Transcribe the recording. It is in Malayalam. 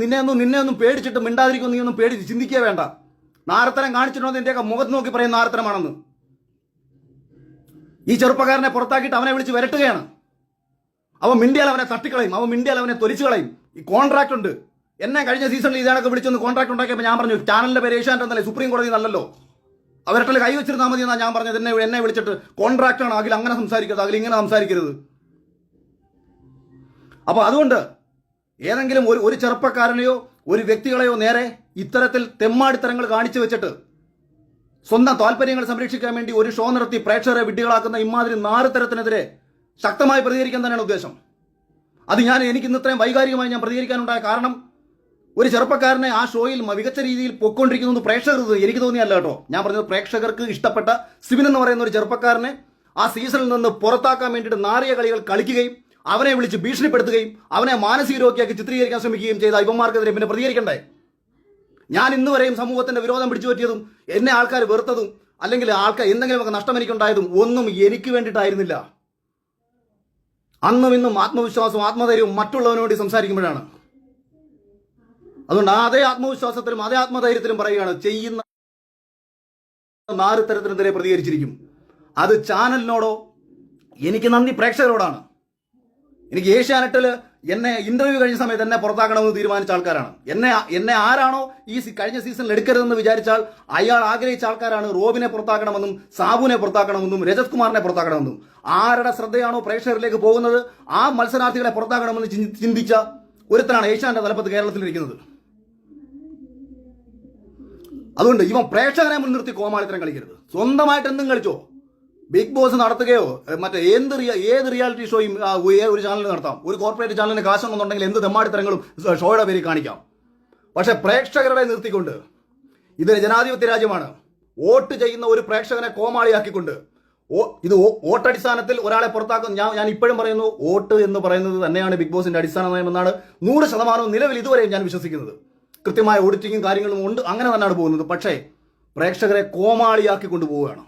നിന്നെ ഒന്നും പേടിച്ചിട്ട് മിണ്ടാതിരിക്കും, നീ ഒന്നും പേടിച്ച് ചിന്തിക്കുക വേണ്ട. നാരത്തരം കാണിച്ചിട്ടുണ്ടോ നിന്റെയൊക്കെ മുഖത്ത് നോക്കി പറയുന്ന നാരത്തരമാണെന്ന്. ഈ ചെറുപ്പക്കാരനെ പുറത്താക്കിയിട്ട് അവനെ വിളിച്ച് വരട്ടുകയാണ്. അവൻ മിണ്ടിയാൽ അവനെ തട്ടിക്കളയും, അവൻ മിണ്ടിയാൽ അവനെ തൊലിച്ചു കളയും. ഈ കോൺട്രാക്ട് ഉണ്ട്. എന്നെ കഴിഞ്ഞ സീസണിൽ ഇതാണൊക്കെ വിളിച്ചൊന്ന് കോൺട്രാക്ട് ഉണ്ടാക്കിയപ്പോൾ ഞാൻ പറഞ്ഞു ചാനലിന്റെ പേര് ഏഷ്യാനെറ്റ് എന്നല്ലേ, സുപ്രീം കോടതി നല്ലല്ലോ, അവരുടെ കൈ വെച്ചിരുന്നാൽ മതി എന്നാണ് ഞാൻ പറഞ്ഞത്. എന്നെ വിളിച്ചിട്ട് കോൺട്രാക്ട് ആണ്, അതിൽ അങ്ങനെ സംസാരിക്കരുത്, അതിൽ ഇങ്ങനെ സംസാരിക്കരുത്. അപ്പൊ അതുകൊണ്ട് ഏതെങ്കിലും ഒരു ചെറുപ്പക്കാരനെയോ ഒരു വ്യക്തികളെയോ നേരെ ഇത്തരത്തിൽ തെമ്മാടിത്തരങ്ങൾ കാണിച്ചു വെച്ചിട്ട് സ്വന്തം താല്പര്യങ്ങൾ സംരക്ഷിക്കാൻ വേണ്ടി ഒരു ഷോ നടത്തി പ്രേക്ഷകരെ വിഡ്ഢികളാക്കുന്ന ഇമാതിരി നാറുതരത്തിനെതിരെ ശക്തമായി പ്രതികരിക്കാൻ തന്നെയാണ് ഉദ്ദേശം. അത് എനിക്ക് ഇന്ന് ഇത്രയും വൈകാരികമായി ഞാൻ പ്രതികരിക്കാനുണ്ടായ കാരണം ഒരു ചെറുപ്പക്കാരനെ ആ ഷോയിൽ മികച്ച രീതിയിൽ പൊയ്ക്കൊണ്ടിരിക്കുന്നത് പ്രേക്ഷകർക്ക് എനിക്ക് തോന്നിയല്ല കേട്ടോ. ഞാൻ പറഞ്ഞത് പ്രേക്ഷകർക്ക് ഇഷ്ടപ്പെട്ട സിബിൻ എന്ന് പറയുന്ന ഒരു ചെറുപ്പക്കാരനെ ആ സീസണിൽ നിന്ന് പുറത്താക്കാൻ വേണ്ടിയിട്ട് നാറിയ കളികൾ കളിക്കുകയും അവനെ വിളിച്ച് ഭീഷണിപ്പെടുത്തുകയും അവനെ മാനസിക രോഗിയാക്കി ചിത്രീകരിക്കാൻ ശ്രമിക്കുകയും ചെയ്ത ഇവന്മാർക്കെതിരെ പിന്നെ പ്രതികരിക്കണ്ടേ? ഞാൻ ഇന്ന് വരെയും സമൂഹത്തിന്റെ വിരോധം പിടിച്ചു പറ്റിയതും എന്നെ ആൾക്കാർ വെറുത്തതും അല്ലെങ്കിൽ ആൾക്കാർ എന്തെങ്കിലുമൊക്കെ നഷ്ടം എനിക്കുണ്ടായതും ഒന്നും എനിക്ക് വേണ്ടിയിട്ടായിരുന്നില്ല. അന്നും ഇന്നും ആത്മവിശ്വാസവും ആത്മധൈര്യവും മറ്റുള്ളവനു വേണ്ടി സംസാരിക്കുമ്പോഴാണ്. അതുകൊണ്ട് അതേ ആത്മവിശ്വാസത്തിലും അതേ ആത്മധൈര്യത്തിലും പറയുകയാണ്, ചെയ്യുന്ന നാറുത്തരത്തിനെതിരെ പ്രതികരിച്ചിരിക്കും. അത് ചാനലിനോടോ എനിക്ക് നന്ദി പ്രേക്ഷകരോടാണ്. എനിക്ക് ഏഷ്യാനെറ്റിൽ എന്നെ ഇന്റർവ്യൂ കഴിഞ്ഞ സമയത്ത് എന്നെ പുറത്താക്കണമെന്ന് തീരുമാനിച്ച ആൾക്കാരാണ്. എന്നെ ആരാണോ ഈ കഴിഞ്ഞ സീസണിൽ എടുക്കരുതെന്ന് വിചാരിച്ചാൽ അയാൾ ആഗ്രഹിച്ച ആൾക്കാരാണ് റോബിനെ പുറത്താക്കണമെന്നും സാബുവിനെ പുറത്താക്കണമെന്നും രജത് കുമാറിനെ പുറത്താക്കണമെന്നും. ആരുടെ ശ്രദ്ധയാണോ പ്രേക്ഷകരിലേക്ക് പോകുന്നത് ആ മത്സരാർത്ഥികളെ പുറത്താക്കണമെന്ന് ചിന്തിച്ച ഒരുത്തനാണ് ഏഷ്യാനെറ്റ് തലപ്പത്ത് കേരളത്തിലിരിക്കുന്നത്. അതുകൊണ്ട് ഇവൻ പ്രേക്ഷകനെ മുൻനിർത്തി കോമാളിത്തരം കളിക്കരുത്. സ്വന്തമായിട്ട് എന്തും കളിച്ചോ. ബിഗ് ബോസ് നടത്തുകയോ മറ്റേ ഏത് റിയാലിറ്റി ഷോയും ഒരു ചാനലിൽ നടത്താം. ഒരു കോർപ്പറേറ്റ് ചാനലിന് കാശുണ്ടെന്നുണ്ടെങ്കിൽ എന്ത് തെമ്മാടിത്തരങ്ങളും ഷോയുടെ പേരിൽ കാണിക്കാം. പക്ഷെ പ്രേക്ഷകരുടെ നിർത്തിക്കൊണ്ട്, ഇതൊരു ജനാധിപത്യ രാജ്യമാണ്. വോട്ട് ചെയ്യുന്ന ഒരു പ്രേക്ഷകനെ കോമാളിയാക്കിക്കൊണ്ട് ഇത് വോട്ടടിസ്ഥാനത്തിൽ ഒരാളെ പുറത്താക്കും. ഞാൻ ഇപ്പോഴും പറയുന്നു, വോട്ട് എന്ന് പറയുന്നത് തന്നെയാണ് ബിഗ് ബോസിന്റെ അടിസ്ഥാന നയമെന്നാണ് 100% നിലവിൽ ഇതുവരെയും ഞാൻ വിശ്വസിക്കുന്നത്. കൃത്യമായ ഓഡിറ്റിങ്ങും കാര്യങ്ങളും ഉണ്ട്, അങ്ങനെ തന്നെയാണ് പോകുന്നത്. പക്ഷേ പ്രേക്ഷകരെ കോമാളിയാക്കി കൊണ്ടുപോവുകയാണ്.